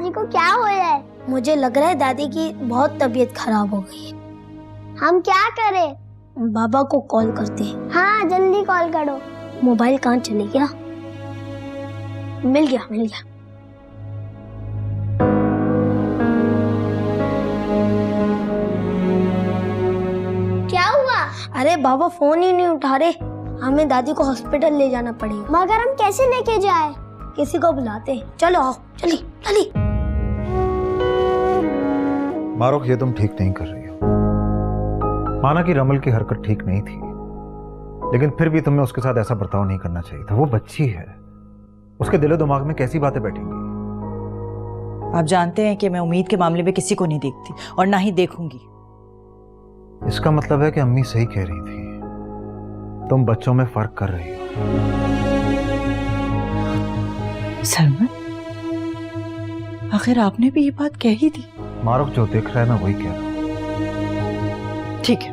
दादी को क्या हो रहा है? मुझे लग रहा है दादी की बहुत तबीयत खराब हो गई है। हम क्या करें? बाबा को कॉल करते हैं। हाँ जल्दी कॉल करो। मोबाइल कहाँ चले गया? मिल गया। क्या हुआ? अरे बाबा फोन ही नहीं उठा रहे। हमें दादी को हॉस्पिटल ले जाना पड़ेगा। मगर हम कैसे लेके जाए? किसी को बुलाते हैं। चलो आओ, चली। मारूख, ये तुम ठीक नहीं कर रही हो। माना कि रमल की हरकत ठीक नहीं थी, लेकिन फिर भी तुम्हें उसके साथ ऐसा बर्ताव नहीं करना चाहिए था। वो बच्ची है, उसके दिलो दिमाग में कैसी बातें बैठेंगी। आप जानते हैं कि मैं उम्मीद के मामले में किसी को नहीं देखती और ना ही देखूंगी। इसका मतलब है कि अम्मी सही कह रही थी, तुम बच्चों में फर्क कर रही हो। सलमान, आखिर आपने भी ये बात कह ही दी। मारूख, जो दिख रहा है मैं वही कह रहा हूं। ठीक है,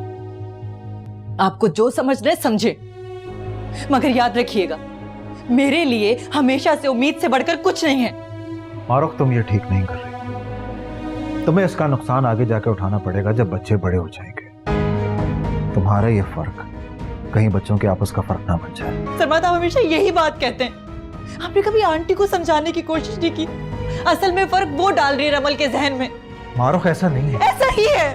आपको जो समझना है समझे, मगर याद रखिएगा मेरे लिए हमेशा से उम्मीद से बढ़कर कुछ नहीं है। मारूख, तुम ये ठीक नहीं कर रही। तुम्हें इसका नुकसान आगे जाकर उठाना पड़ेगा जब बच्चे बड़े हो जाएंगे। तुम्हारा ये फर्क कहीं बच्चों के आपस का फर्क ना बन जाए। सलमान, आप हमेशा यही बात कहते हैं। आपने कभी आंटी को समझाने की कोशिश नहीं की? असल में फर्क वो डाल रही है रमल के जहन में। मारूख, ऐसा नहीं है। ऐसा ही है।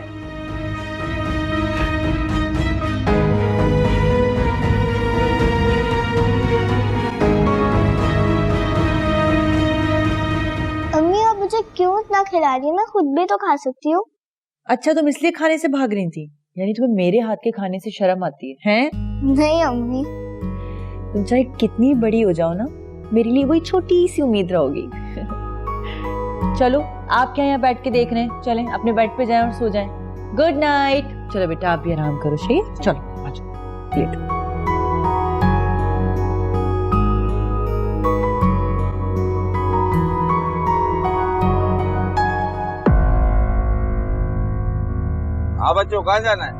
अम्मी आप मुझे क्यों इतना खिला रही है? मैं खुद भी तो खा सकती हूँ। अच्छा, तुम इसलिए खाने से भाग रही थी? यानी तुम्हें मेरे हाथ के खाने से शर्म आती है, हैं? नहीं अम्मी। तुम चाहे कितनी बड़ी हो जाओ ना, मेरे लिए वही छोटी सी उम्मीद रहोगी। चलो, आप क्या यहाँ बैठ के देख रहे हैं? चलें अपने बेड पे जाएं और सो जाएं। Good night. चलो बेटा, आप भी आराम करो। सही है, चलो आ जाओ, लेटो। हाँ बच्चों, कहाँ जाना है?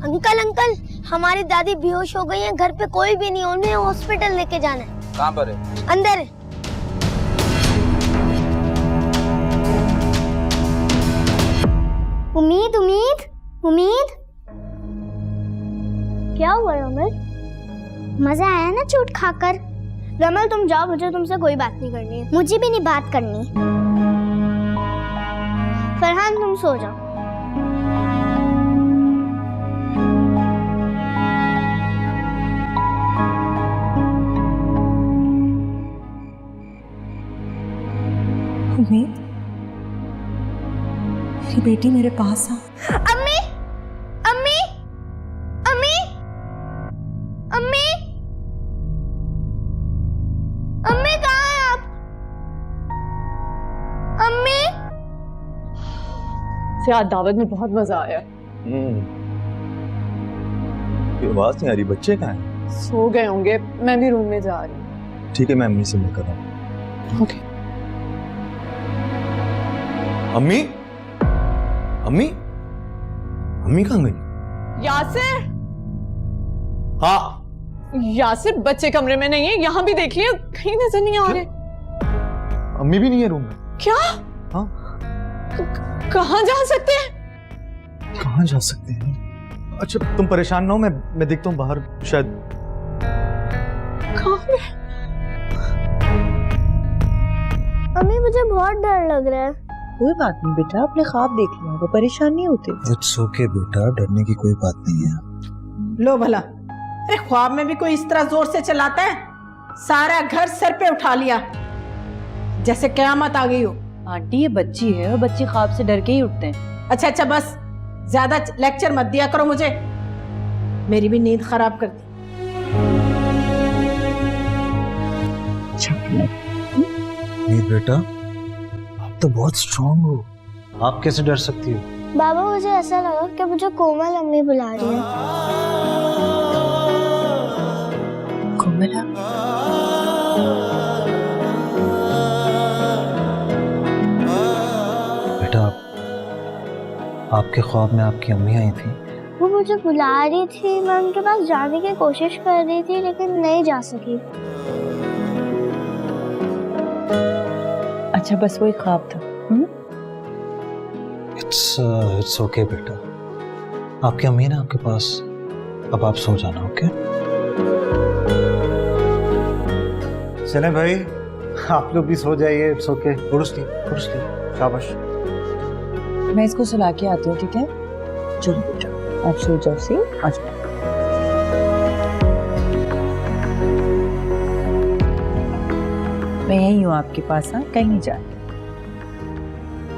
अंकल, हमारी दादी बेहोश हो गई है। घर पे कोई भी नहीं, उन्हें हॉस्पिटल लेके जाना है। कहाँ पर है? अंदर है। उम्मीद क्या हुआ रमल? मजा आया ना चोट खाकर? रमल तुम जाओ, मुझे तुमसे कोई बात नहीं करनी है। मुझे भी नहीं बात करनी। फरहान तुम सो जाओ। उम्मीद, मेरी बेटी मेरे पास आ। अम्मी अम्मी अम्मी अम्मी अम्मी कहाँ हैं आप? अम्मी। से आज दावत में बहुत मजा आया। ये आवाज नहीं आ रही। बच्चे कहाँ हैं? सो गए होंगे, मैं भी रूम में जा रही हूँ। ठीक है, मैं अम्मी से मिलकर आता हूँ। ओके। अम्मी अम्मी अम्मी कहाँ गई? यासिर, हाँ। यासिर बच्चे कमरे में नहीं है, यहाँ भी देख लिया, कहीं नजर नहीं आ रहे। अम्मी भी नहीं है रूम में? क्या? हाँ। कहाँ जा सकते हैं? कहाँ जा सकते हैं? अच्छा तुम परेशान ना हो, मैं देखता हूँ बाहर, शायद। कहाँ है? अम्मी मुझे बहुत डर लग रहा है। कोई बात नहीं बेटा, अपने ख्वाब देख लो, वो परेशान नहीं होते। इट्स ओके बेटा, डरने की कोई बात नहीं है। लो भला, अरे ख्वाब में भी कोई इस तरह जोर से चलाता है? सारा घर सर पे उठा लिया, जैसे कयामत आ गई हो। आंटी ये बच्ची है और बच्चे ख्वाब से डर के ही उठते हैं। अच्छा बस, ज्यादा लेक्चर मत दिया करो मुझे, मेरी भी नींद खराब कर दी। नींद बेटा, आप तो बहुत स्ट्रांग हो, आप कैसे डर सकती हो? बाबा मुझे ऐसा लगा कि मुझे कोमल अम्मी बुला रही है। कोमला? बेटा, आपके ख्वाब में आपकी अम्मी आई थी? वो मुझे बुला रही थी, मैं उनके पास जाने की कोशिश कर रही थी लेकिन नहीं जा सकी। अच्छा बस वो एक ख्वाब था। इट्स ओके बेटा, आपकी अम्मी है ना आपके पास, अब आप सो जाना। ओके चलें भाई, आप लोग भी सो जाइए। इट्स ओके, गुड स्लीप, शाबाश। मैं इसको सुला के आती हूँ, ठीक है? चलो बेटा आप सो जाओ। सी आ जाओ। मैं यही हूँ आपके पास, हाँ, कहीं नहीं जाए।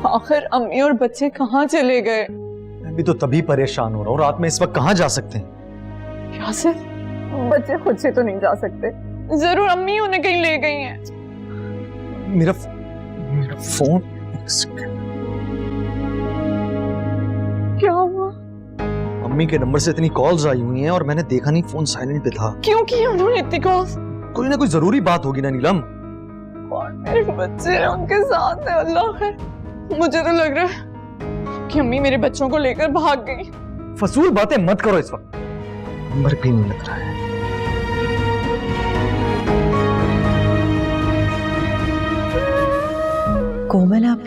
आखिर अम्मी और बच्चे कहाँ चले गए? मैं भी तो तभी परेशान हो रहा हूँ, रात में इस वक्त कहाँ जा सकते हैं? यासिर, बच्चे खुद से तो नहीं जा सकते, जरूर अम्मी उन्हें कहीं ले गई हैं। मेरा फोन, क्या हुआ? अम्मी के नंबर से इतनी कॉल्स आई हुई हैं और मैंने देखा नहीं, फोन साइलेंट पे था। क्यों की उन्होंने इतनी कॉल्स? कोई ना कोई जरूरी बात होगी ना नीलम। और मेरे बच्चे उनके साथ है, अल्लाह है। मुझे तो लग रहा है कि अम्मी मेरे बच्चों को लेकर भाग गई। फजूल बातें मत करो इस वक्त, नंबर भी नहीं लग रहा है। कोमल, आप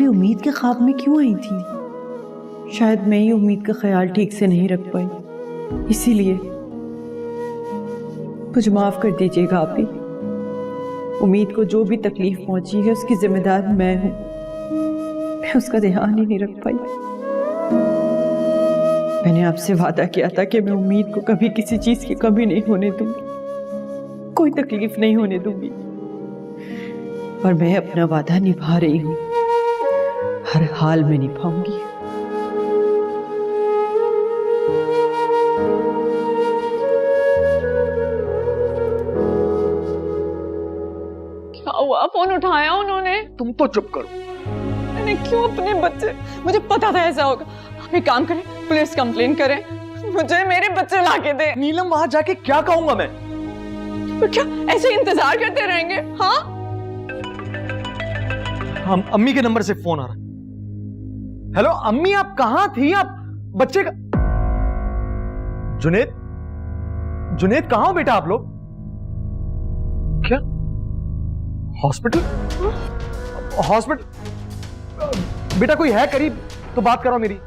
ही उम्मीद के ख्वाब में क्यों आई थी? शायद मैं ही उम्मीद का ख्याल ठीक से नहीं रख पाई, इसीलिए मुझे माफ कर दीजिएगा। आप ही उम्मीद को जो भी तकलीफ पहुंची है उसकी जिम्मेदार मैं हूं। मैं उसका ध्यान ही नहीं रख पाई। मैंने आपसे वादा किया था कि मैं उम्मीद को कभी किसी चीज की कमी नहीं होने दूंगी, कोई तकलीफ नहीं होने दूंगी, और मैं अपना वादा निभा रही हूं, हर हाल में निभाऊंगी। क्या हुआ? फोन उठाया उन्होंने? तुम तो चुप करो। मैंने क्यों अपने बच्चे, मुझे पता था ऐसा होगा। आप एक काम करें, पुलिस कंप्लेन करें, मुझे मेरे बच्चे लाके दे। नीलम, वहां जाके क्या कहूंगा मैं? तो क्या ऐसे इंतजार करते रहेंगे? हाँ, हम अम्मी के नंबर से फोन आ रहा है। हेलो अम्मी, आप कहां थी? आप बच्चे का जुनेद कहां हो बेटा आप लोग? क्या हॉस्पिटल? बेटा कोई है करीब तो बात करो मेरी।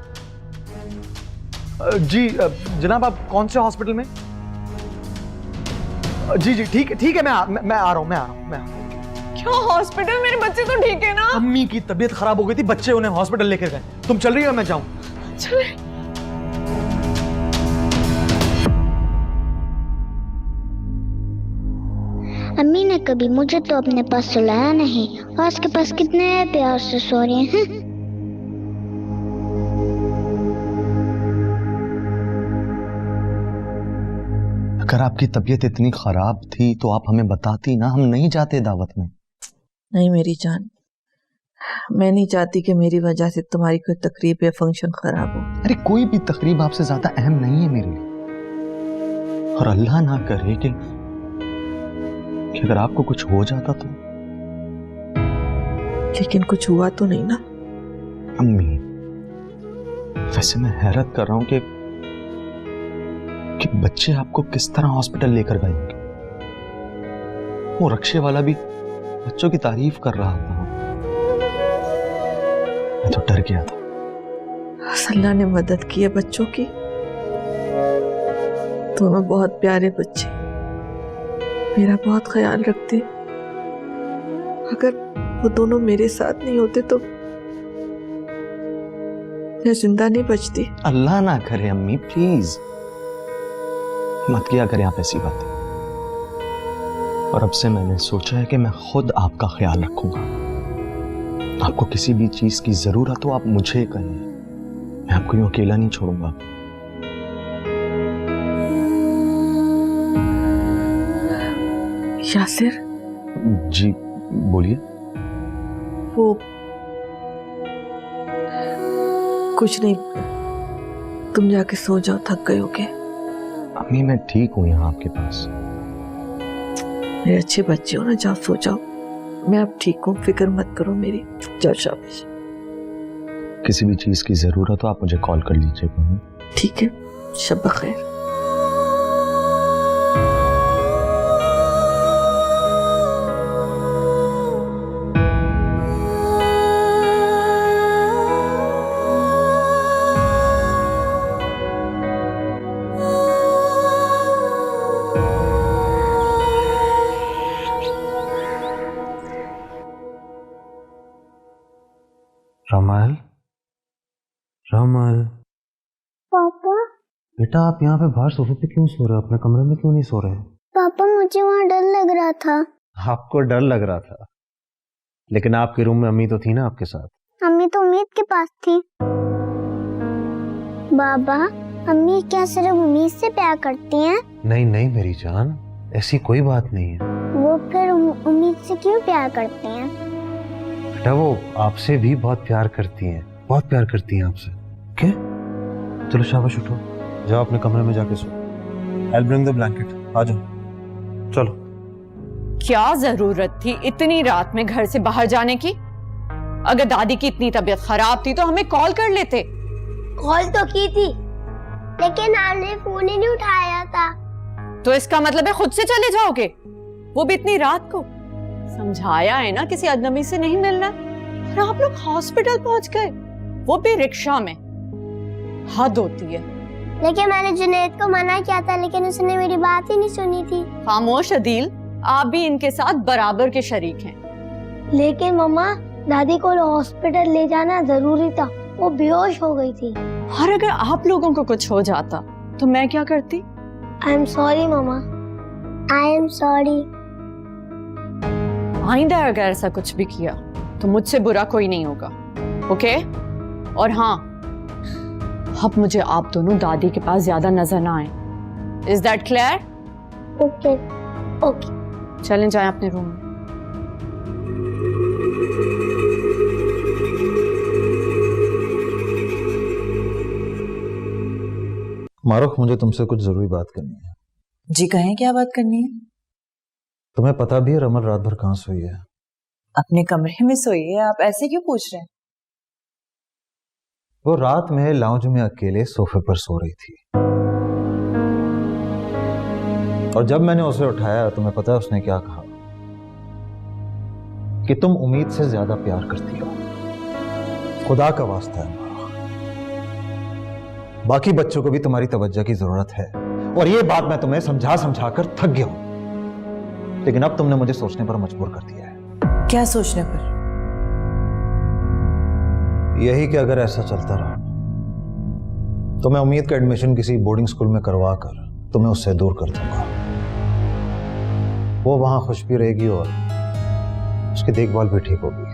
जी जनाब, आप कौन से हॉस्पिटल में? जी ठीक है, मैं आ रहा हूं। क्या हॉस्पिटल? मेरे बच्चे तो ठीक है ना? अम्मी की तबीयत खराब हो गई थी, बच्चे उन्हें हॉस्पिटल लेकर गए। तुम चल रही हो? मैं जाऊं? चले। अम्मी ने कभी मुझे तो अपने पास सुलाया नहीं, और उसके पास कितने प्यार से सो रहे हैं। अगर आपकी तबीयत इतनी खराब थी तो आप हमें बताती ना, हम नहीं जाते दावत में। नहीं मेरी जान, मैं नहीं चाहती कि मेरी वजह से तुम्हारी कोई तकरीब या फंक्शन खराब हो। अरे कोई भी तकरीब आपसे ज्यादा अहम नहीं है मेरे लिए, और अल्लाह ना करे कि अगर आपको कुछ हो जाता तो। लेकिन कुछ हुआ तो नहीं ना? अम्मी, वैसे मैं हैरत कर रहा हूं कि बच्चे आपको किस तरह हॉस्पिटल लेकर गए होंगे। वो रक्शे वाला भी बच्चों की तारीफ कर रहा था, मैं तो डर गया था। अल्लाह ने मदद की है बच्चों की, दोनों बहुत प्यारे बच्चे, मेरा बहुत ख्याल रखते। अगर वो दोनों मेरे साथ नहीं होते तो मैं जिंदा नहीं बचती। अल्लाह ना करे अम्मी, प्लीज मत किया करें आप ऐसी बातें। और अब से मैंने सोचा है कि मैं खुद आपका ख्याल रखूंगा। आपको किसी भी चीज की जरूरत हो आप मुझे कहिए, मैं आपको यूं अकेला नहीं छोड़ूंगा। यासिर, जी बोलिए। वो कुछ नहीं, तुम जाके सो जाओ, थक गए होगे। अम्मी मैं ठीक हूं यहाँ आपके पास। मेरे अच्छे बच्चे हो ना, जाओ सो जाओ, मैं अब ठीक हूँ, फिक्र मत करो मेरी। जाओ शाबाश। किसी भी चीज की जरूरत हो आप मुझे कॉल कर लीजिएगा। ठीक है, शब खैर। रमल, रमल पापा बेटा, आप यहाँ पे बाहर सोफे पे क्यों सो रहे हो? अपने कमरे में क्यों नहीं सो रहे? पापा मुझे वहाँ डर लग रहा था। आपको डर लग रहा था, लेकिन आपके रूम में अम्मी तो थी ना आपके साथ। अम्मी तो उम्मीद के पास थी। बाबा, अम्मी क्या सिर्फ उम्मीद से प्यार करती हैं? नहीं नहीं मेरी जान, ऐसी कोई बात नहीं है। वो फिर उम्मीद से क्यों प्यार करती हैं? बेटा वो आपसे भी बहुत प्यार करती हैं, बहुत प्यार करती हैं आपसे। क्या? चलो शाबाश, उठो, जाओ अपने कमरे में जाके सो। I'll bring the blanket, आ जाओ, चलो। क्या जरूरत थी इतनी रात में घर से बाहर जाने की? अगर दादी की इतनी तबीयत खराब थी तो हमें कॉल कर लेते। कॉल तो की थी, लेकिन आपने फोन ही नहीं उठाया था। तो इसका मतलब है खुद से चले जाओगे, वो भी इतनी रात को? समझाया है ना किसी अजनबी से नहीं मिलना, और आप लोग हॉस्पिटल पहुंच गए, वो भी रिक्शा में। हद होती है। लेकिन मैंने जुनैद को मना किया था, लेकिन उसने मेरी बात ही नहीं सुनी थी। खामोश अदील, आप भी इनके साथ बराबर के शरीक हैं। लेकिन मम्मा, दादी को हॉस्पिटल ले जाना जरूरी था, वो बेहोश हो गई थी। और अगर आप लोगों को कुछ हो जाता तो मैं क्या करती? I am sorry mamma. I am sorry. आइंदा अगर ऐसा कुछ भी किया तो मुझसे बुरा कोई नहीं होगा, ओके? और हाँ, अब मुझे आप दोनों दादी के पास ज्यादा नजर ना आए। Is that clear? Okay okay. चलें जाएं अपने रूम में। मारुख, मुझे तुमसे कुछ जरूरी बात करनी है। जी कहें, क्या बात करनी है? तुम्हें पता भी है रमल रात भर कहाँ सोई है? अपने कमरे में सोई है, आप ऐसे क्यों पूछ रहे हैं? वो रात में लाउंज में अकेले सोफे पर सो रही थी, और जब मैंने उसे उठाया, तुम्हें पता है उसने क्या कहा? कि तुम उम्मीद से ज्यादा प्यार करती हो। खुदा का वास्ता है, बाकी बच्चों को भी तुम्हारी तवज्जो की जरूरत है, और ये बात मैं तुम्हें समझा समझा कर थक गया हूं, लेकिन अब तुमने मुझे सोचने पर मजबूर कर दिया है। क्या सोचने पर? यही कि अगर ऐसा चलता रहा तो मैं उम्मीद का एडमिशन किसी बोर्डिंग स्कूल में करवा कर तुम्हें उससे दूर कर दूंगा। वो वहां खुश भी रहेगी और उसकी देखभाल भी ठीक होगी।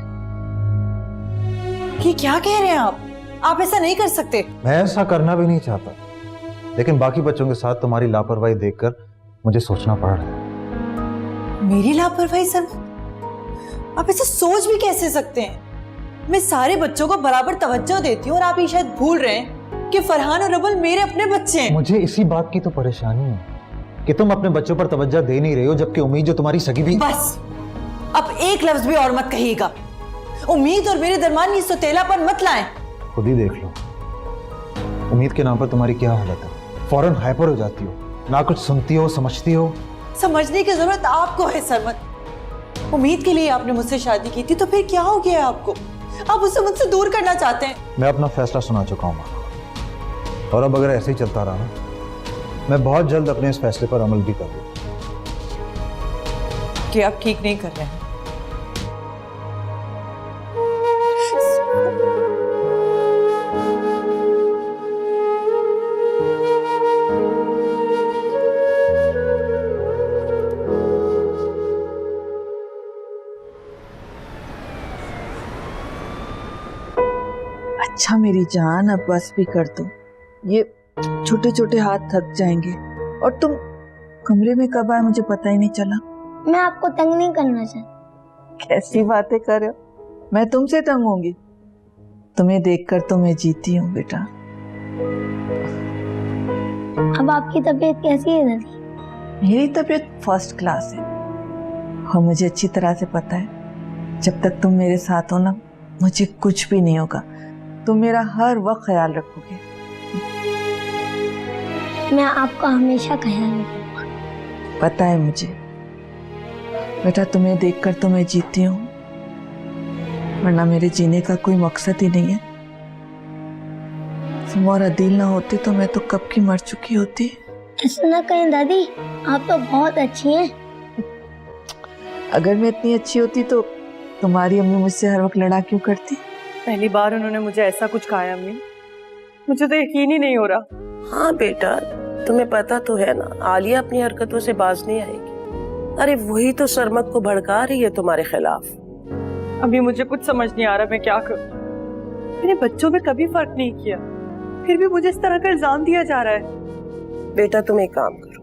ये क्या कह रहे हैं आप? आप ऐसा नहीं कर सकते। मैं ऐसा करना भी नहीं चाहता, लेकिन बाकी बच्चों के साथ तुम्हारी लापरवाही देखकर मुझे सोचना पड़ रहा है। मेरी लापरवाही सर? आप ऐसा सोच भी कैसे सकते हैं? मैं सारे बच्चों को बराबर तवज्जो देती हूँ, और आप ये शायद भूल रहे हैं कि फरहान और रमल मेरे अपने बच्चे हैं। मुझे इसी बात की तो परेशानी है कि तुम अपने बच्चों पर तवज्जो दे नहीं रही हो, जबकि उम्मीद जो तुम्हारी सगी भी। बस, अब एक लफ्ज भी और मत कहिएगा। उम्मीद और मेरे दरमियान ये सौतेलापन मत लाएं। खुद ही देख लो, उम्मीद के नाम पर तुम्हारी क्या हालत है। फौरन हाइपर हो जाती हो, ना कुछ सुनती हो, समझती हो। समझने की जरूरत आपको है सरमत। उम्मीद के लिए आपने मुझसे शादी की थी, तो फिर क्या हो गया आपको? आप उसे मुझसे दूर करना चाहते हैं। मैं अपना फैसला सुना चुका हूँ, और अब अगर ऐसे ही चलता रहा ना, मैं बहुत जल्द अपने इस फैसले पर अमल भी कर लूंगा। कि आप ठीक नहीं कर रहे हैं। अच्छा मेरी जान, अब बस भी कर दो, ये छोटे छोटे हाथ थक जाएंगे। और तुम कमरे में कब आए मुझे पता ही नहीं चला। मैं आपको तंग नहीं करना चाहती। कैसी बातें कर रहे हो? मैं तुमसे तंग होंगी? तुम्हें देखकर तो मैं जीती हूँ बेटा। अब आपकी तबीयत कैसी है दादी? मेरी तबीयत फर्स्ट क्लास है, और मुझे अच्छी तरह से पता है जब तक तुम मेरे साथ हो ना, मुझे कुछ भी नहीं होगा। तुम मेरा हर वक्त ख्याल रखोगे। मैं आपका हमेशा ख्याल रखूंगा। पता है मुझे बेटा, तुम्हें देखकर तो मैं जीती हूँ, वरना मेरे जीने का कोई मकसद ही नहीं है। तुम और अदील ना होते तो मैं तो कब की मर चुकी होती। ऐसा ना कहें दादी, आप तो बहुत अच्छी हैं। अगर मैं इतनी अच्छी होती तो तुम्हारी अम्मी मुझसे हर वक्त लड़ा क्यों करती? पहली बार उन्होंने मुझे ऐसा कुछ कहा है अम्मी। मुझे तो यकीन ही नहीं हो रहा। हाँ बेटा, तुम्हें पता तो है ना, आलिया अपनी हरकतों से बाज नहीं आएगी। अरे वही तो सरमत को भड़का रही है तुम्हारे खिलाफ। अभी मुझे कुछ समझ नहीं आ रहा मैं क्या करूं। मैंने बच्चों में कभी फर्क नहीं किया, फिर भी मुझे इस तरह का इल्जाम दिया जा रहा है। बेटा तुम एक काम करो,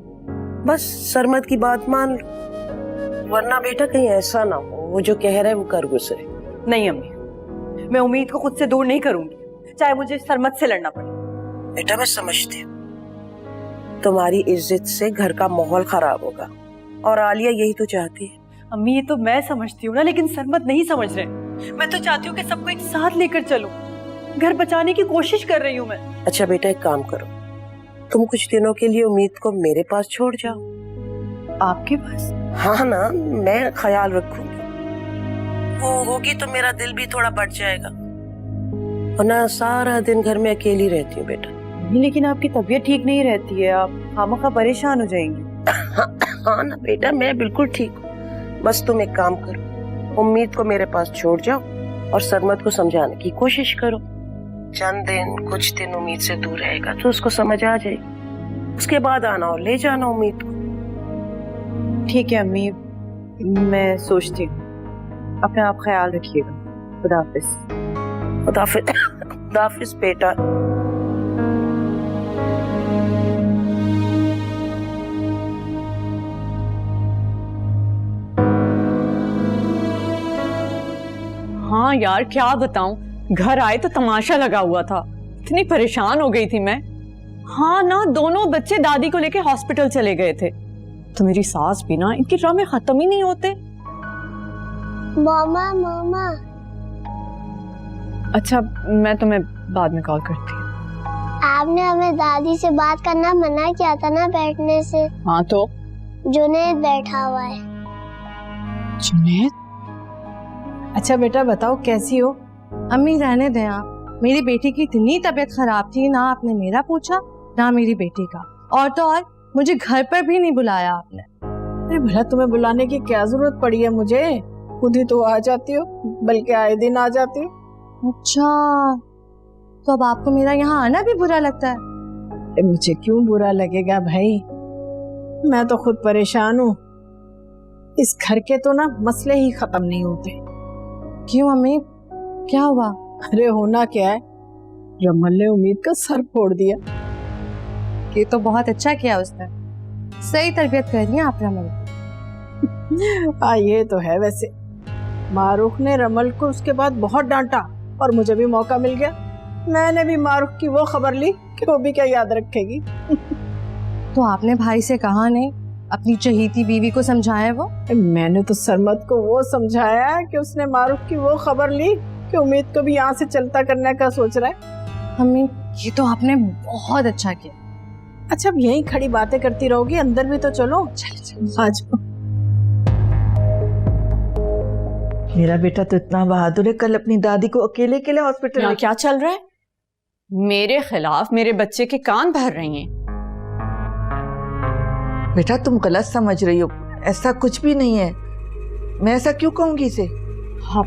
बस सरमत की बात मान लो, वरना बेटा कहीं ऐसा ना हो वो जो कह रहा है वो कर गुजरे। नहीं अम्मी, मैं उम्मीद को खुद से दूर नहीं करूंगी, चाहे मुझे सरमत से लड़ना पड़े। बेटा मैं समझती हूँ तुम्हारी इज्जत से घर का माहौल खराब होगा, और आलिया यही तो चाहती है। अम्मी ये तो मैं समझती हूँ ना, लेकिन सरमत नहीं समझ रहे। मैं तो चाहती हूँ कि सबको एक साथ लेकर चलूं, घर बचाने की कोशिश कर रही हूँ मैं। अच्छा बेटा एक काम करो, तुम कुछ दिनों के लिए उम्मीद को मेरे पास छोड़ जाओ। आपके पास? हाँ ना, मैं ख्याल रखूंगी, वो होगी तो मेरा दिल भी थोड़ा बढ़ जाएगा, वरना सारा दिन घर में अकेली रहती हूँ बेटा। लेकिन आपकी तबीयत ठीक नहीं रहती है, आप खामखा परेशान हो जाएंगी। हाँ ना बेटा, मैं बिल्कुल ठीक हूँ, बस तुम एक काम करो, उम्मीद को मेरे पास छोड़ जाओ और सरमत को समझाने की कोशिश करो। चंद दिन कुछ दिन उम्मीद से दूर रहेगा तो उसको समझ आ जाएगी, उसके बाद आना और ले जाना उम्मीद को। ठीक है अम्मी, मैं सोचती हूँ। अपना आप ख्याल रखिएगा। खुदा हाफिज। खुदा हाफिज। खुदा हाफिज बेटा। हाँ यार क्या बताऊं, घर आए तो तमाशा लगा हुआ था, इतनी परेशान हो गई थी मैं। हाँ ना, दोनों बच्चे दादी को लेके हॉस्पिटल चले गए थे, तो मेरी सास भी ना, इनके ड्रामे खत्म ही नहीं होते। मामा मामा। अच्छा मैं तुम्हें बाद में कॉल करती हूँ। आपने हमें दादी से बात करना मना किया था ना बैठने से। हाँ तो जुनैद बैठा हुआ है। जुनैद? अच्छा बेटा बताओ कैसी हो? अम्मी रहने दें आप, मेरी बेटी की इतनी तबीयत खराब थी, ना आपने मेरा पूछा ना मेरी बेटी का, और तो और मुझे घर पर भी नहीं बुलाया आपने। अरे भला तुम्हें बुलाने की क्या जरूरत पड़ी है मुझे, खुद ही तो आ जाती हो, बल्कि आए दिन आ जाती हो। अच्छा तो अब आपको मेरा यहाँ आना भी बुरा लगता है? मुझे क्यों बुरा लगेगा भाई, मैं तो खुद परेशान हूँ, इस घर के तो ना मसले ही खत्म नहीं होते। क्यों अम्मी, क्या हुआ? अरे होना क्या है, रमल ने उम्मीद का सर फोड़ दिया। ये तो बहुत अच्छा किया उसने, सही तरबियत कर रही है आप रमल। हाँ ये तो है, वैसे मारूख ने रमल को उसके बाद बहुत डांटा और मुझे भी मौका मिल गया, मैंने भी मारूख की वो खबर ली कि वो भी क्या याद रखेगी। तो आपने भाई से कहा नहीं, अपनी चहीती बीवी को समझाया? वो मैंने तो सरमत को वो समझाया कि उसने मारूख की वो खबर ली कि उम्मीद को भी यहाँ से चलता करने का सोच रहा है। अम्मी ये तो आपने बहुत अच्छा किया। अच्छा अब यहीं खड़ी बातें करती रहोगी, अंदर भी तो चलो। चल आज मेरा बेटा तो इतना बहादुर है, कल अपनी दादी को अकेले अकेले हॉस्पिटल। क्या चल रहा है? मेरे खिलाफ मेरे बच्चे के कान भर रही हैं। बेटा तुम गलत समझ रही हो, ऐसा कुछ भी नहीं है। मैं ऐसा क्यों कहूंगी इसे? हाँ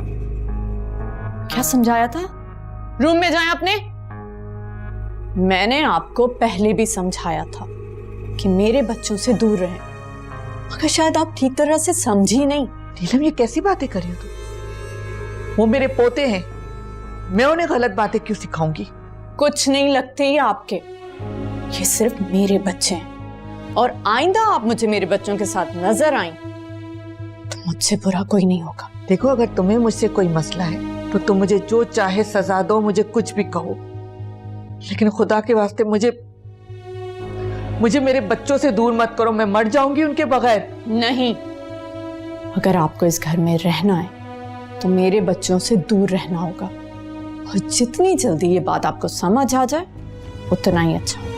क्या समझाया था? रूम में जाएं अपने। मैंने आपको पहले भी समझाया था कि मेरे बच्चों से दूर रहें, मगर शायद आप ठीक तरह से समझी नहीं। नीलम ये कैसी बातें कर रही हो तुम? वो मेरे पोते हैं, मैं उन्हें गलत बातें क्यों सिखाऊंगी? कुछ नहीं लगते ये आपके, ये सिर्फ मेरे बच्चे हैं, और आइंदा आप मुझे मेरे बच्चों के साथ नजर आए तो मुझसे बुरा कोई नहीं होगा। देखो अगर तुम्हें मुझसे कोई मसला है तो तुम मुझे जो चाहे सजा दो, मुझे कुछ भी कहो, लेकिन खुदा के वास्ते मुझे मेरे बच्चों से दूर मत करो, मैं मर जाऊंगी उनके बगैर। नहीं, अगर आपको इस घर में रहना है तो मेरे बच्चों से दूर रहना होगा, और जितनी जल्दी ये बात आपको समझ आ जाए उतना ही अच्छा होगा।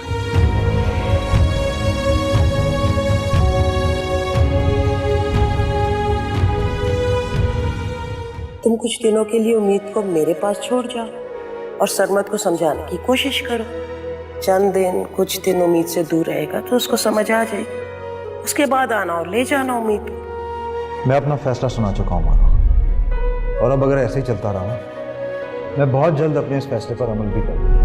तुम कुछ दिनों के लिए उम्मीद को मेरे पास छोड़ जाओ और सरमत को समझाने की कोशिश करो। चंद दिन कुछ दिन उम्मीद से दूर रहेगा तो उसको समझ आ जाएगी, उसके बाद आना और ले जाना उम्मीद को। मैं अपना फैसला सुना चुका हूँ मानो, और अब अगर ऐसे ही चलता रहा मैं बहुत जल्द अपने इस फैसले पर अमल भी करूंगा।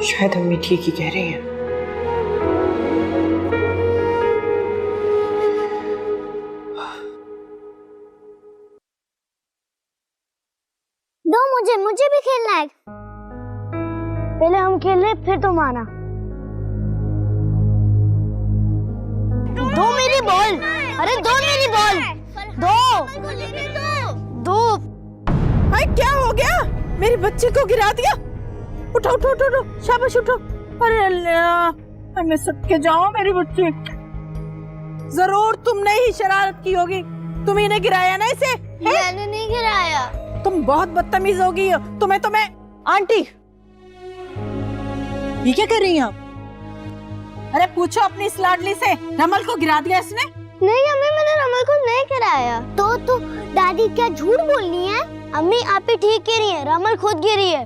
शायद अम्मी ठीक ही कह रही हैं। दो मुझे भी खेलना है। पहले हम खेल रहे फिर तुम आना। दो मेरी बॉल, अरे दो मेरी बॉल, दो। भाई क्या हो गया? मेरी बच्ची को गिरा दिया। उठो उठो उठो उठो, शाबाश उठो। अरे अल्लाह, मैं सदके जाऊं मेरी बच्ची। जरूर तुमने ही शरारत की होगी। तुम ही ने गिराया ना इसे? मैंने नहीं गिराया। तुम बहुत बदतमीज हो गई हो। तुम्हें आंटी, ये क्या कर रही हैं आप? अरे पूछो अपनी इस लाडली से, रमल को गिरा दिया इसने? नहीं अम्मी, मैंने रमल को नहीं गिराया। तो दादी क्या झूठ बोलनी है? अम्मी आप ही ठीक कह रही हैं, रमल खुद गिरी है।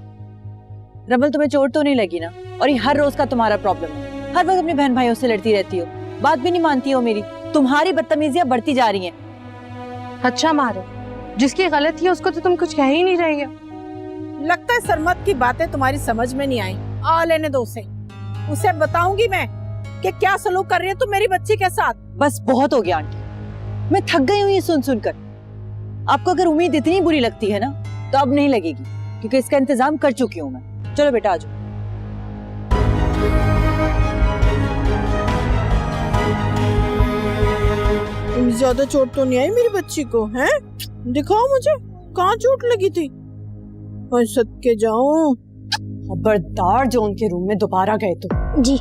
रमल तुम्हें चोट तो नहीं लगी ना? और ये हर रोज का तुम्हारा प्रॉब्लम है, हर वक्त अपने बहन भाइयों से लड़ती रहती हो, बात भी नहीं मानती हो मेरी। तुम्हारी बदतमीजियां बढ़ती जा रही हैं। अच्छा मारो, जिसकी गलती है उसको तो तुम कुछ कह ही नहीं रही हो। लगता है सरमत की बातें तुम्हारी समझ में नहीं आई। आ लेने दो उसे बताऊंगी मैं कि क्या सलूक कर रही है तुम मेरी बच्ची के साथ। बस बहुत हो गया आंटी, मैं थक गई हूँ ये सुन सुनकर। आपको अगर उम्मीद इतनी बुरी लगती है ना तो अब नहीं लगेगी, क्योंकि इसका इंतजाम कर चुकी हूँ मैं। चलो बेटा आ जाओ। ज्यादा चोट तो नहीं आई मेरी बच्ची को? हैं? दिखाओ मुझे कहाँ चोट लगी थी। और सदके जाऊं। खबरदार जो उनके रूम में दोबारा गए तो। जी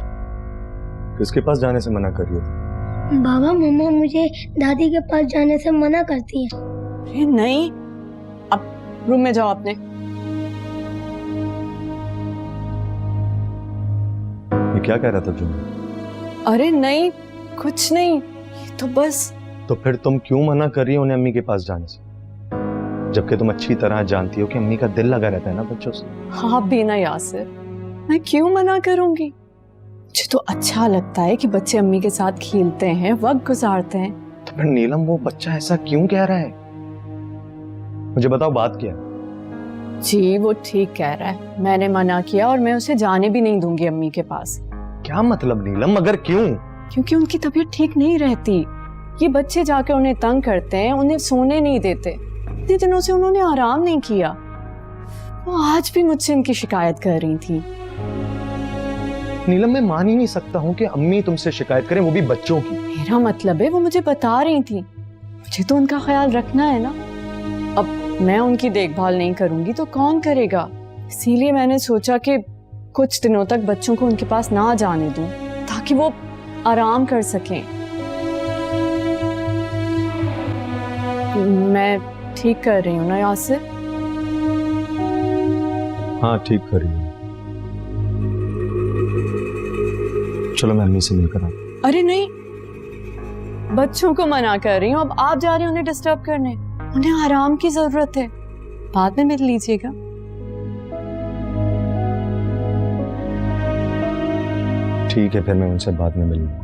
किसके पास जाने से मना कर रही हो? बाबा मम्मा मुझे दादी के पास जाने से मना करती है। अरे नहीं, अब रूम में जाओ अपने। ये क्या कह रहा था तुम? अरे नहीं कुछ नहीं, ये तो बस। तो फिर तुम क्यों मना कर रही हो उन्हें अम्मी के पास जाने से, जबकि तुम अच्छी तरह जानती हो कि अम्मी का दिल लगा रहता है ना बच्चों से। हाँ भी ना यासिर, मैं क्यों मना करूंगी? मुझे तो अच्छा लगता है कि बच्चे अम्मी के साथ खेलते हैं, वक्त गुजारते हैं। तो फिर नीलम वो बच्चा ऐसा क्यों कह रहा है? मुझे बताओ बात क्या है? जी वो ठीक कह रहा है, मैंने मना किया और मैं उसे जाने भी नहीं दूंगी अम्मी के पास। क्या मतलब नीलम, मगर क्यों? क्योंकि उनकी तबीयत ठीक नहीं रहती। ये बच्चे जाकर उन्हें तंग करते हैं, उन्हें सोने नहीं देते। इतने दिनों से उन्होंने आराम नहीं किया। वो आज भी मुझसे इनकी शिकायत कर रही थी। नीलम मैं मान ही नहीं सकता हूँ कि अम्मी तुमसे शिकायत करें, वो भी बच्चों की। मेरा मतलब है वो मुझे बता रही थी, मुझे तो उनका ख्याल रखना है ना। अब मैं उनकी देखभाल नहीं करूंगी तो कौन करेगा? इसीलिए मैंने सोचा कि कुछ दिनों तक बच्चों को उनके पास ना जाने दूं, ताकि वो आराम कर सकें। मैं ठीक कर रही हूँ ना यासिर? हाँ ठीक कर रही हूँ। चलो मैं अम्मी से मिलकर आता। अरे नहीं, बच्चों को मना कर रही हूँ, अब आप जा रही हैं उन्हें डिस्टर्ब करने। उन्हें आराम की जरूरत है, बाद में मिल लीजिएगा। ठीक है, फिर मैं उनसे बाद में मिलूंगा।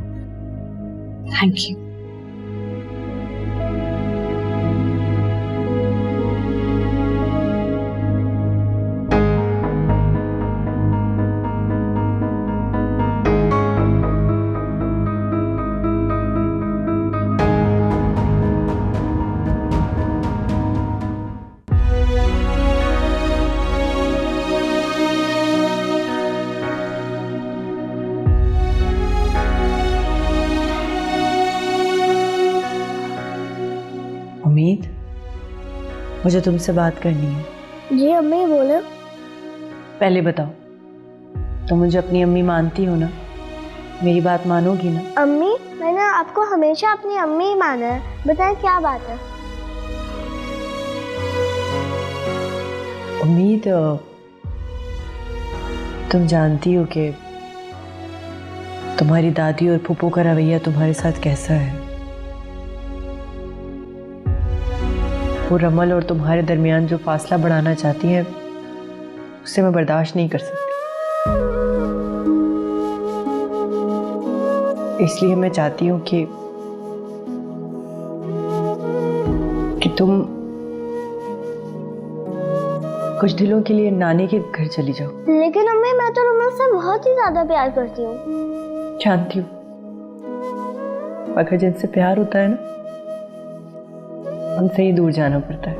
Thank you. उम्मीद, मुझे तुमसे बात करनी है। जी अम्मी बोले। पहले बताओ, तुम मुझे अपनी अम्मी मानती हो ना? मेरी बात मानोगी ना? अम्मी मैंने आपको हमेशा अपनी अम्मी ही माना है, बताएं क्या बात है? उम्मीद, तुम जानती हो कि तुम्हारी दादी और फूफो का रवैया तुम्हारे साथ कैसा है। वो रमल और तुम्हारे दरमियान जो फासला बढ़ाना चाहती हैं, उससे मैं बर्दाश्त नहीं कर सकती। इसलिए मैं चाहती हूँ कि कुछ दिनों के लिए नानी के घर चली जाओ। लेकिन अम्मी मैं तो रमल से बहुत ही ज्यादा प्यार करती हूँ। जानती हूँ, मगर जिनसे प्यार होता है ना, उनसे ही दूर जाना पड़ता है।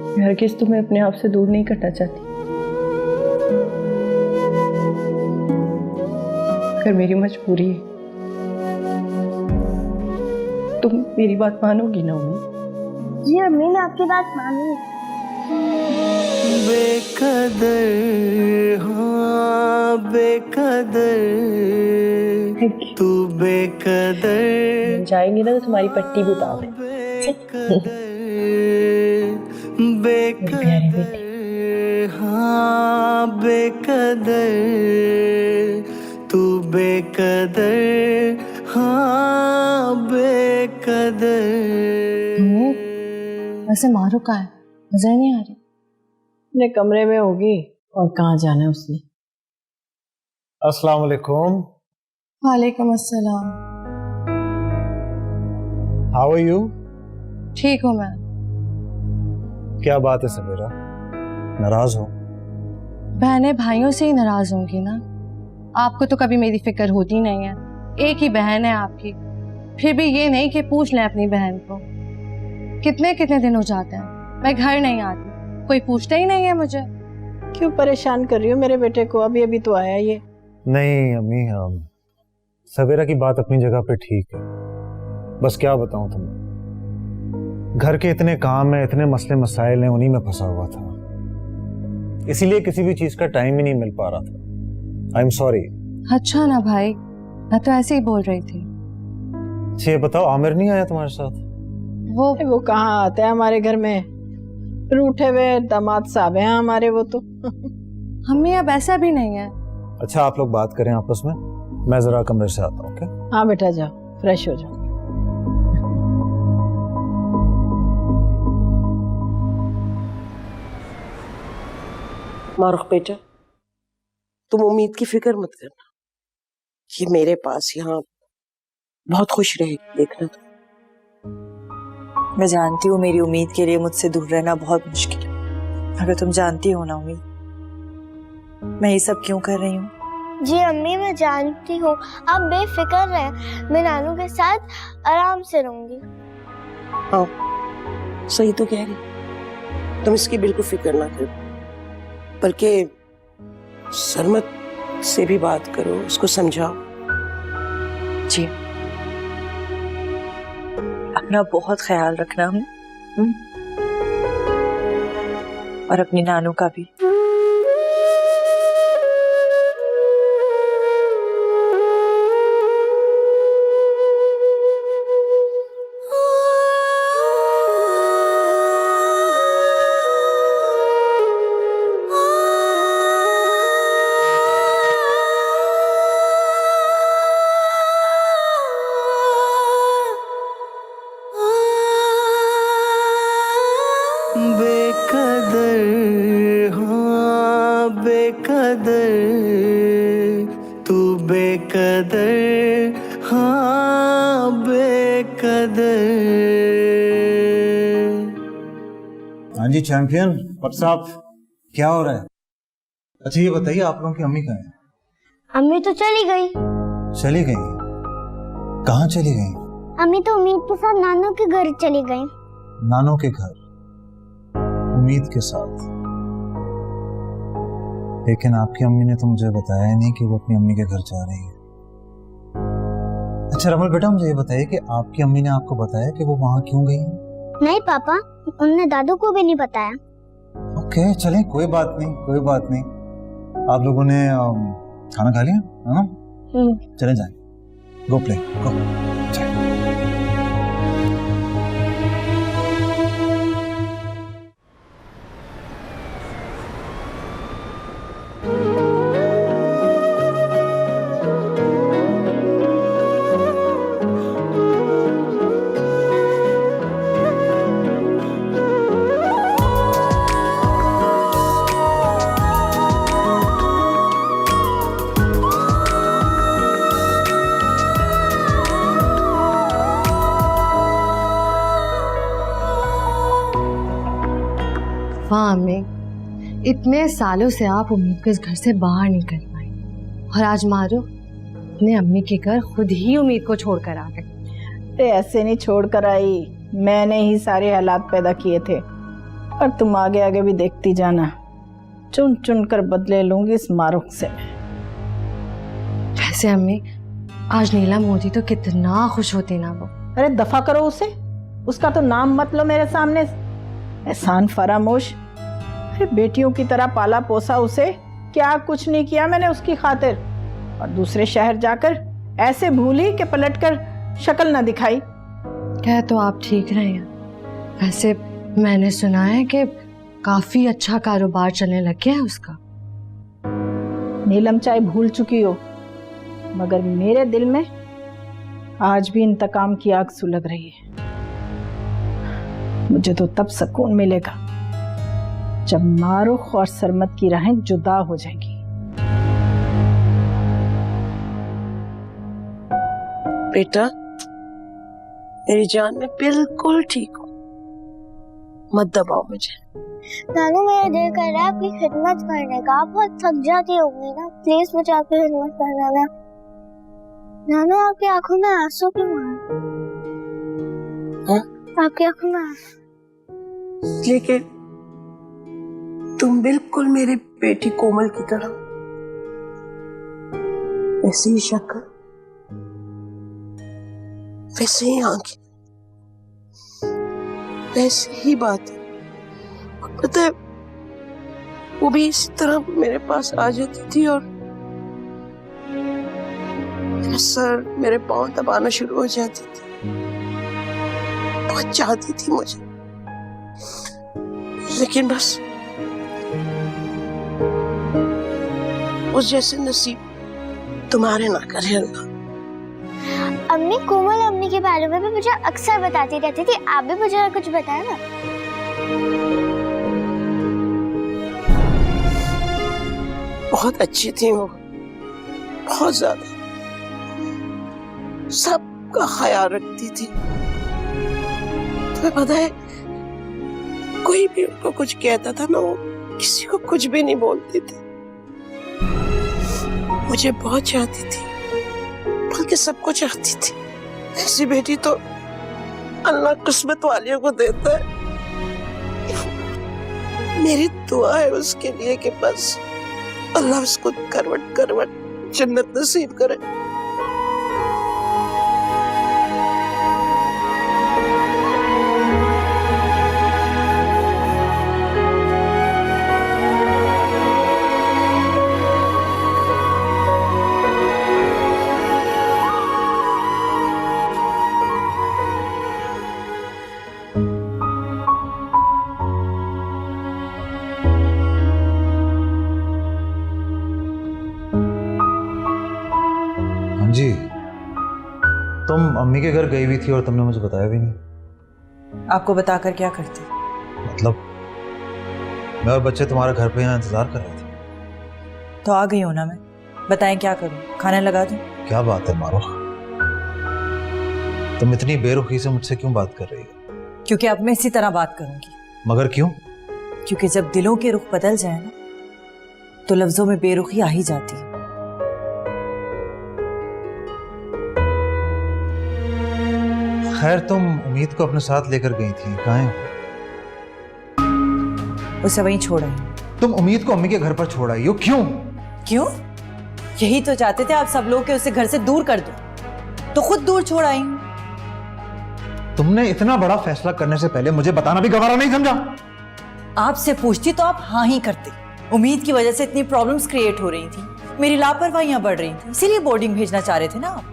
मैं हरगिज़ तुम्हें अपने आप से दूर नहीं करना चाहती, अगर मेरी मजबूरी है। तुम मेरी बात मानोगी ना उम्मीद? जी अम्मी, मैं आपकी बात मानूंगी। बेकदर, हाँ बेकदर, तू बेकदर। जाएंगे ना तो तुम्हारी पट्टी भी उतार दे। बेकदर, हाँ बेकदर, तू बेकदर, हाँ बेकदर। वैसे मारू का है, मजा ही नहीं आ रही। अपने कमरे में होगी, और कहाँ जाना है उसने। अस्सलाम वालेकुम। वालेकुम अस्सलाम। How are you? ठीक हूँ मैं। क्या बात है सवेरा, नाराज हो? बहनें भाइयों से ही नाराज होंगी ना। आपको तो कभी मेरी फिक्र होती नहीं है, एक ही बहन है आपकी, फिर भी ये नहीं कि पूछ लें अपनी बहन को। कितने कितने दिन हो जाते हैं मैं घर नहीं आती, कोई पूछता ही नहीं है मुझे। क्यों परेशान कर रही हो मेरे बेटे को? अभी अभी तो आया ये। नहीं अम्मी, सवेरा की बात अपनी जगह पे ठीक है, बस क्या बताऊं तुम्हें, घर के इतने काम है, इतने मसले मसाइल हैं, उन्हीं में फंसा हुआ था, इसीलिए किसी भी चीज का टाइम ही नहीं मिल पा रहा था। आई एम सॉरी। अच्छा ना भाई, मैं तो ऐसे ही बोल रही थी। अच्छा ये बताओ, आमिर नहीं आया तुम्हारे साथ? वो कहाँ आता है हमारे घर में, रूठे हुए दामाद साहब हैं हमारे वो तो। हमें अब ऐसा भी नहीं है। अच्छा आप लोग बात करें आपस में, मैं जरा कमरे से आता हूँ। ओके? हाँ बेटा जाओ, फ्रेश हो जाओ। मारुख बेटा, तुम उम्मीद की फिक्र मत करना, ये मेरे पास यहाँ बहुत खुश रहेगी, देखना। मैं जानती हूँ मेरी उम्मीद के लिए मुझसे दूर रहना बहुत मुश्किल है, अगर तुम जानती हो ना उम्मीद, मैं ये सब क्यों कर रही हूँ। जी अम्मी मैं जानती हूँ, आप बेफिक्र रहें, मैं नानू के साथ आराम से रहूंगी। हाँ सही तो कह रही, तुम इसकी बिल्कुल फिक्र ना करो, बल्कि सरमत से भी बात करो, उसको समझाओ। जी अपना बहुत ख्याल रखना है, और अपनी नानू का भी। बेकदर, हाँ बेकदर, तू बेकदर, हाँ बेकदर। हाँ जी चैंपियन, व्हाट्सअप, क्या हो रहा है? अच्छा ये बताइए, आप लोगों की अम्मी कहाँ है? अम्मी तो चली गई। चली गई? कहाँ चली गई? अम्मी तो उम्मीद के साथ नानू के घर चली गई। नानू के घर उम्मीद के साथ? लेकिन आपकी अम्मी ने तो मुझे बताया ही नहीं कि वो अपनी अम्मी के घर जा रही है। अच्छा रमल बेटा, मुझे ये बताइए कि आपकी अम्मी ने आपको बताया कि वो वहां क्यों गई? नहीं पापा, उनने दादू को भी नहीं बताया। ओके चलें, कोई बात नहीं, कोई बात नहीं। आप लोगों ने खाना खा लिया? हाँ चलें जाएं, गो प्ले गो। दफा अम्मी, इतने सालों से आप उम्मीद को इस घर से बाहर नहीं कर पाए, और आज मारूफ अपने अम्मी के घर खुद ही उम्मीद को छोड़कर आ गए। अरे ऐसे नहीं छोड़कर आई, मैंने ही सारे हालात पैदा किए थे, और तुम आगे आगे भी देखती जाना, चुन चुन कर बदले लूंगी इस मारूफ से। वैसे अम्मी, आज नीलम होती तो कितना खुश होती ना वो। अरे दफा करो उसे, उसका तो नाम मत लो मेरे सामने। एहसान फरामोश, अरे बेटियों की तरह पाला पोसा उसे, क्या कुछ नहीं किया मैंने उसकी खातिर, और दूसरे शहर जाकर ऐसे भूली कि पलटकर शक्ल ना दिखाई। कह तो आप ठीक रहे हैं, वैसे मैंने सुना है कि काफी अच्छा कारोबार चलने लग गया है उसका। नीलम चाहे भूल चुकी हो, मगर मेरे दिल में आज भी इंतकाम की आग सुलग रही है। मुझे तो तब सुकून मिलेगा जब मारूफ और सरमत की राहें जुदा हो जाएंगी। बेटा, मेरी जान, मैं बिल्कुल ठीक हूँ, मत दबाओ मुझे। नानू, मेरा दिल कर रहा है आपकी खिदमत करने का, आप बहुत थक जाती होंगी ना, प्लीज मुझे आपकी खिदमत करना ना। नानू, आपकी आंखों में आंसू क्यों है? आपकी आंखों में आंसू? लेकिन तुम बिल्कुल मेरी बेटी कोमल की तरह, वैसे ही शक्ल, वैसे ही आंखें, वैसे ही बात। पता है, वो भी इसी तरह मेरे पास आ जाती थी और मेरा सर, मेरे पांव दबाना शुरू हो जाती थी। बहुत चाहती थी मुझे, लेकिन बस उस जैसे नसीब तुम्हारे ना करे अल्लाह। अम्मी, कोमल अम्मी के बारे में भी मुझे अक्सर बताती रहती थी, आप भी मुझे कुछ बताए ना। बहुत अच्छी थी वो, बहुत ज्यादा, सबका ख्याल रखती थी। तुम्हें पता है, कोई भी उनको कुछ कहता था ना, वो किसी को कुछ भी नहीं बोलती थी। मुझे बहुत चाहती थी, बल्कि सबको चाहती थी। ऐसी बेटी तो अल्लाह किस्मत वालियों को देता है। मेरी दुआ है उसके लिए कि बस अल्लाह उसको करवट करवट जन्नत नसीब करे। जी, तुम अम्मी के घर गई हुई थी और तुमने मुझे बताया भी नहीं। आपको बताकर क्या करती? मतलब मैं और बच्चे तुम्हारे घर पे यहाँ इंतजार कर रहे थे। तो आ गई हूँ ना मैं, बताएं क्या करूँ? खाना लगा दूँ? क्या बात है मारूफ, तुम इतनी बेरुखी से मुझसे क्यों बात कर रही हो? क्योंकि अब मैं इसी तरह बात करूंगी। मगर क्यों? क्योंकि जब दिलों के रुख बदल जाए ना, तो लफ्जों में बेरुखी आ ही जाती है। खैर, तुम उम्मीद को अपने साथ लेकर गई थी, कहाँ है? उसे वहीं छोड़ आई। तुम उम्मीद को अम्मी के घर पर छोड़ आई हो, क्यों? क्यों? यही तो चाहते थे आप सब लोग कि उसे घर से दूर कर दो, तो खुद दूर छोड़ आई हूं। तुमने इतना बड़ा फैसला करने से पहले मुझे बताना भी गवारा नहीं समझा? आपसे पूछती तो आप हाँ ही करते। उम्मीद की वजह से इतनी प्रॉब्लम्स क्रिएट हो रही थी, मेरी लापरवाहियां बढ़ रही थी, इसीलिए बोर्डिंग भेजना चाह रहे थे ना आप।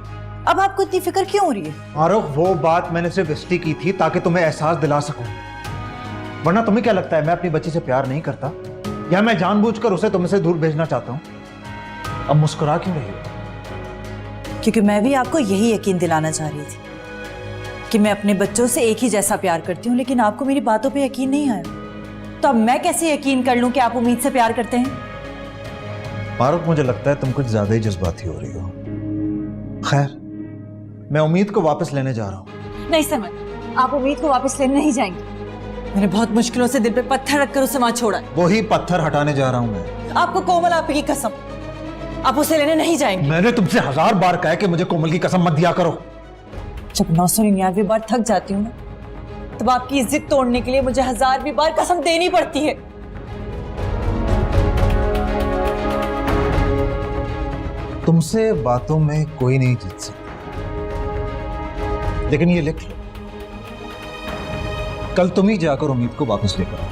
अब आपको इतनी फिक्र क्यों हो रही है? मारूफ, वो बात मैंने सिर्फ इसलिए की थी ताकि तुम्हें एहसास दिला सकूं, वरना तुम्हें क्या लगता है मैं अपनी बच्ची से प्यार नहीं करता, या मैं जानबूझकर उसे तुमसे दूर भेजना चाहता हूं? अब मुस्कुरा क्यों रही हो? क्योंकि मैं भी आपको यही यकीन दिलाना चाह रही थी कि मैं अपने बच्चों से एक ही जैसा प्यार करती हूँ, लेकिन आपको मेरी बातों पे यकीन नहीं आया। तो अब मैं कैसे यकीन कर लूं कि आप उम्मीद से प्यार करते हैं? मारूफ, मुझे लगता है तुम कुछ ज्यादा ही जज्बाती हो रही हो। खैर, मैं उम्मीद को वापस लेने जा रहा हूँ। नहीं समझ, आप उम्मीद को वापस लेने नहीं जाएंगे। मैंने बहुत मुश्किलों से दिल पे पत्थर रखकर उसे वहां छोड़ा है। वही पत्थर हटाने जा रहा हूं मैं। आपको कोमल आपी की कसम, आप उसे लेने नहीं जाएंगे। मैंने तुमसे 1000 बार कहा कि मुझे कोमल की कसम मत दिया करो। जब 999 बार थक जाती हूँ ना, तब आपकी जिद तोड़ने के लिए मुझे 1000 बार कसम देनी पड़ती है। तुमसे बातों में कोई नहीं जीत सकता, लेकिन ये लिख लो, कल तुम ही जाकर उम्मीद को वापस लेकर आओ।